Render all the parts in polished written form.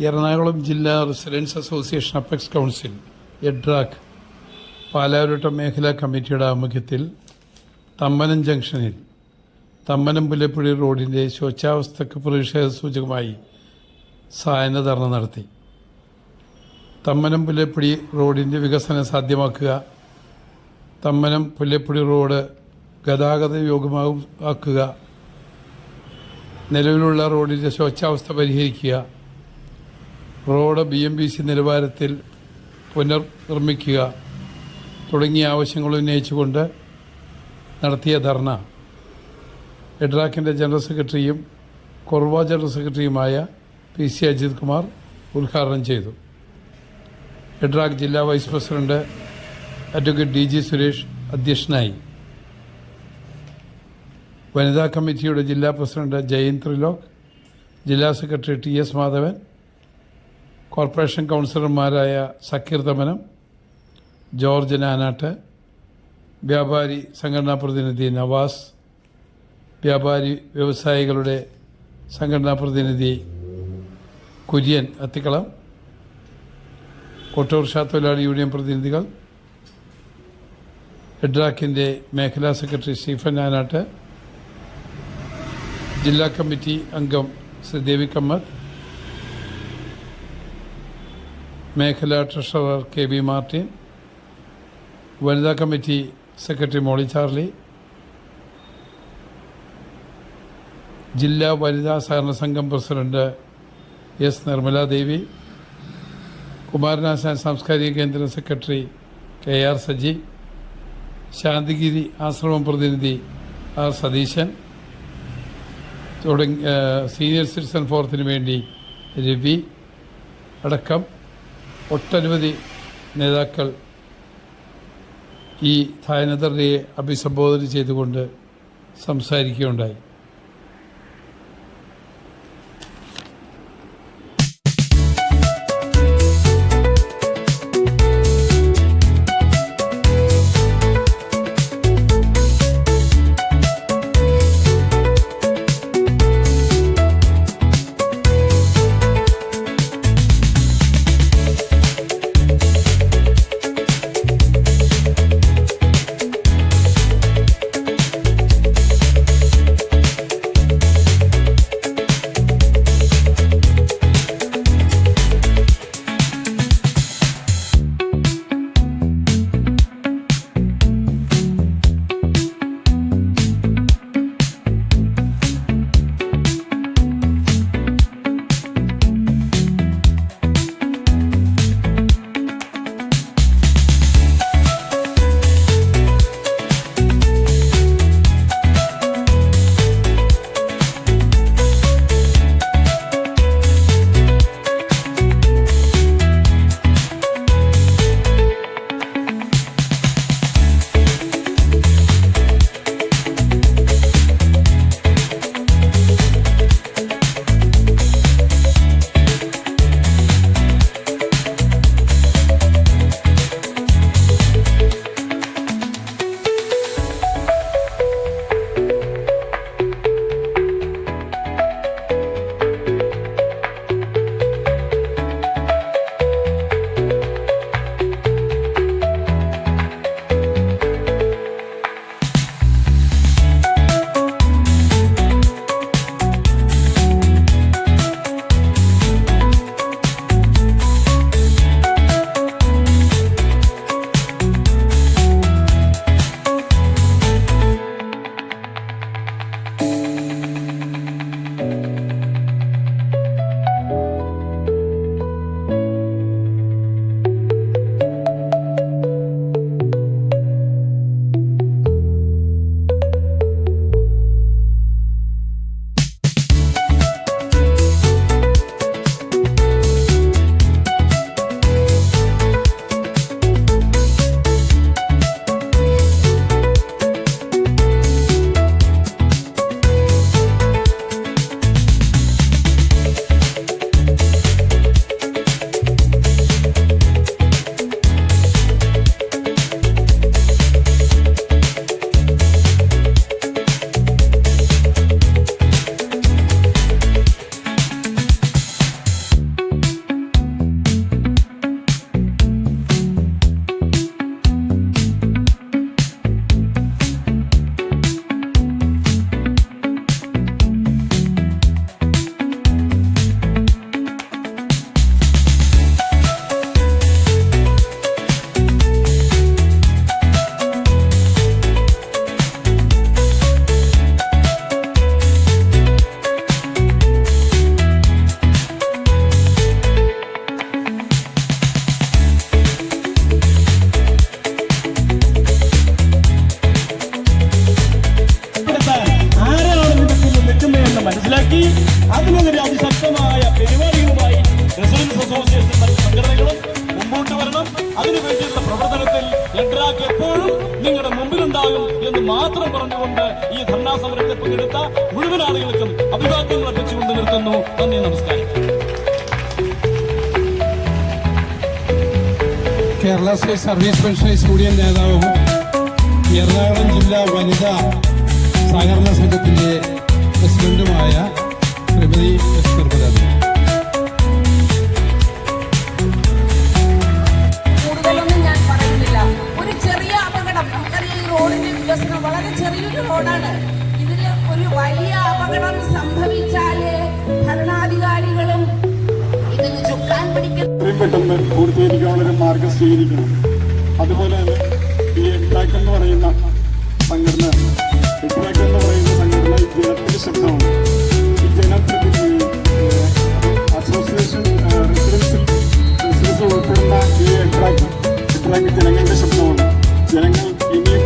എറണാകുളം ജില്ലാ residence association apex council എഡ്രാക്ക് പാലാരിവട്ടം മേഖലാ കമ്മിറ്റിയുടെ ആഭിമുഖ്യത്തിൽ തമ്മനം ജംഗ്ഷനിൽ തമ്മനം പുല്ലപ്പുഴി റോഡിൻ്റെ ശോച്യാവസ്ഥയ്ക്ക് പ്രതിഷേധ സൂചകമായി സായാഹ്ന ധർണ്ണ നടത്തി. തമ്മനം പുല്ലപ്പുഴി റോഡിൻ്റെ വികസനം സാധ്യമാക്കുക, തമ്മനം പുല്ലപ്പുഴി റോഡ് ഗതാഗത യോഗ്യമാക്കുക, നിലവിലുള്ള റോഡിൻ്റെ ശോച്യാവസ്ഥ പരിഹരിക്കുക, റോഡ് BMBC നിലവാരത്തിൽ പുനർനിർമ്മിക്കുക തുടങ്ങിയ ആവശ്യങ്ങൾ ഉന്നയിച്ചുകൊണ്ട് നടത്തിയ ധർണ്ണ എഡ്രാക്കിൻ്റെ ജനറൽ സെക്രട്ടറിയും കൊർവ ജനറൽ സെക്രട്ടറിയുമായ PC അജിത് കുമാർ ഉദ്ഘാടനം ചെയ്തു. എഡ്രാക്ക് ജില്ലാ vice president advocate DG Suresh അധ്യക്ഷനായി. വനിതാ കമ്മിറ്റിയുടെ ജില്ലാ പ്രസിഡന്റ് ജയൻ ത്രിലോക്, ജില്ലാ സെക്രട്ടറി TS മാധവൻ, കോർപ്പറേഷൻ കൗൺസിലർമാരായ സക്കീർ തമനം, ജോർജ് നാനാട്ട്, വ്യാപാരി സംഘടനാ പ്രതിനിധി നവാസ്, വ്യാപാരി വ്യവസായികളുടെ സംഘടനാ പ്രതിനിധി കുര്യൻ അത്തിക്കളം, ഓട്ടോറിക്ഷ തൊഴിലാളി യൂണിയൻ പ്രതിനിധികൾ, എഡ്രാക്കിൻ്റെ മേഖലാ സെക്രട്ടറി സ്റ്റീഫൻ നാനാട്ട്, ജില്ലാ കമ്മിറ്റി അംഗം ശ്രീ ദേവി കമ്മത്ത്, മേഖലാ ട്രഷറർ KB മാർട്ടിൻ, വനിതാ കമ്മിറ്റി സെക്രട്ടറി മോളി ചാർലി, ജില്ലാ വനിതാ സഹകരണ സംഘം പ്രസിഡന്റ് S നിർമ്മലാദേവി, കുമാരനാശാൻ സാംസ്കാരിക കേന്ദ്രം സെക്രട്ടറി KR സജി, ശാന്തിഗിരി ആശ്രമം പ്രതിനിധി R സതീശൻ തുടങ്ങി സീനിയർ സിറ്റിസൺ ഫോറത്തിന് വേണ്ടി രവി അടക്കം ഒട്ടനവധി നേതാക്കൾ ഈ ധർണ്ണയെ അഭിസംബോധന ചെയ്തുകൊണ്ട് സംസാരിക്കുകയുണ്ടായി. ഞങ്ങൾക്ക് എപ്പോഴും നിങ്ങളുടെ മുമ്പിലുണ്ടാകും എന്ന് മാത്രം പറഞ്ഞുകൊണ്ട് ഈ ധർണാ സമരത്തിൽ പങ്കെടുത്ത മുഴുവൻ ആളുകൾക്കും അഭിവാദ്യങ്ങൾ അർപ്പിച്ചുകൊണ്ട് നിർത്തുന്നു. നന്ദി, നമസ്കാരം. Kerala state service pensioners union നേതാവും എറണാകുളം ജില്ലാ വനിതാ സഹകരണ സംഘത്തിന്റെ പ്രസിഡന്റുമായ ശ്രീമതി എസ് നിർമ്മല. കൂടുതലൊന്നും ഞാൻ പറയുന്നില്ല. ഒരു ചെറിയ അപകടം, നമുക്കറിയാം ഈ റോഡിന്റെ വികസനം വളരെ ചെറിയൊരു റോഡാണ്. ഇതിന് ഒരു വലിയ അപകടം സംഭവിച്ചാല് ഭരണാധികാരികളും ഇതിന് ചുക്കാൻ പിടിക്കും. എത്രയും പെട്ടെന്ന് പൂർത്തീകരിക്കാനുള്ളൊരു മാർഗം സ്വീകരിക്കണം. അതുപോലെ തന്നെ ഈ എഡ്രാക്ക് എന്ന് പറയുന്ന സംഘടന ഈ ജനത്തിന്റെ ശബ്ദമാണ്. ഈ അസോസിയേഷൻ റെസിഡൻസ് ഉൾപ്പെടുന്ന ഈ എഡ്രാക്ക് ജനങ്ങളുടെ ശബ്ദമാണ്. ജനങ്ങൾ ഇനിയും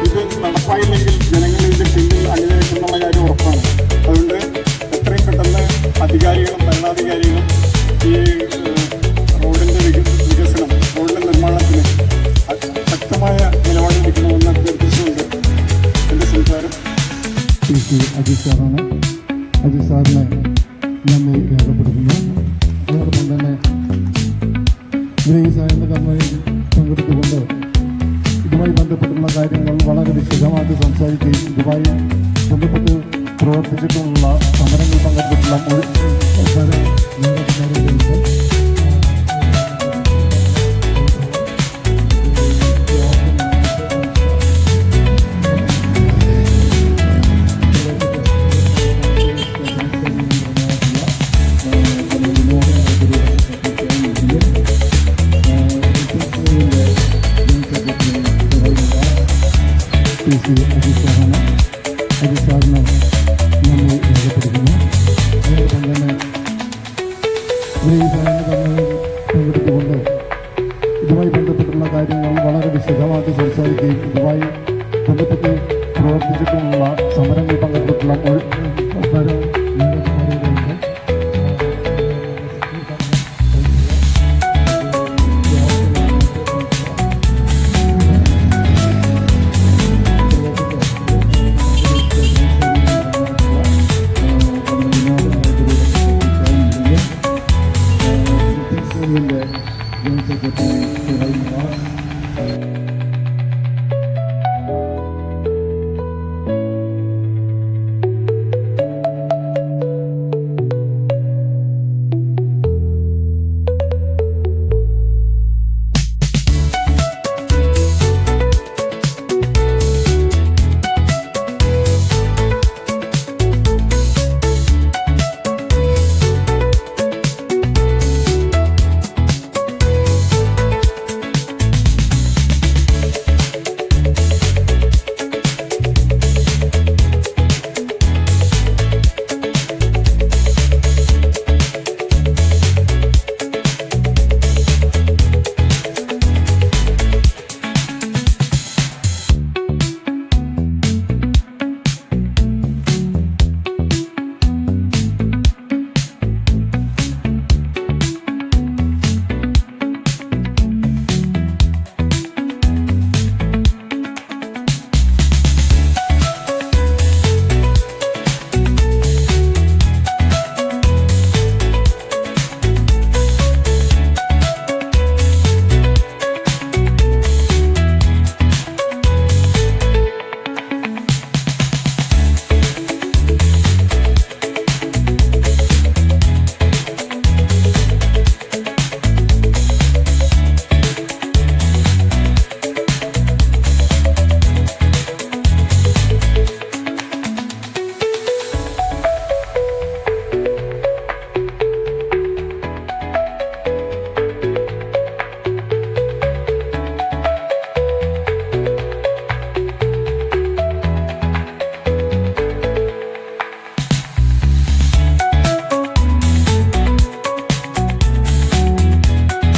ഇത് നടപ്പായില്ലെങ്കിൽ ജനങ്ങൾ ഇതിന്റെ പിന്നിൽ അണിനിരക്കുന്നുള്ള കാര്യം ഉറപ്പാണ്. അതുകൊണ്ട് എത്രയും പെട്ടെന്ന് അധികാരികളും ഭരണാധികാരികളും ഈ റോഡിന്റെ വികസനം, റോഡിന്റെ നിർമ്മാണത്തിന് ശക്തമായ നിലപാടെടുക്കണമെന്ന് അഭ്യർത്ഥിച്ചുകൊണ്ട് എന്റെ സംസാരം അജിത് സാറാണ്. അജിത് സാറിനെ നന്ദി രേഖപ്പെടുത്തുന്നു. അതോടൊപ്പം തന്നെ ഈ സായന കർമ്മയിൽ പങ്കെടുത്തുകൊണ്ട് ഇതുമായി ബന്ധപ്പെട്ടുള്ള കാര്യങ്ങൾ വളരെ വിശദമായിട്ട് സംസാരിക്കുകയും ഇതുമായി ബന്ധപ്പെട്ട് പ്രവർത്തിച്ചിട്ടുള്ള സമരങ്ങൾ പങ്കെടുത്തിട്ടുള്ള അജിത് സാറിന് നന്ദി രേഖപ്പെടുത്തുന്നു. അതോടൊപ്പം തന്നെ ഈ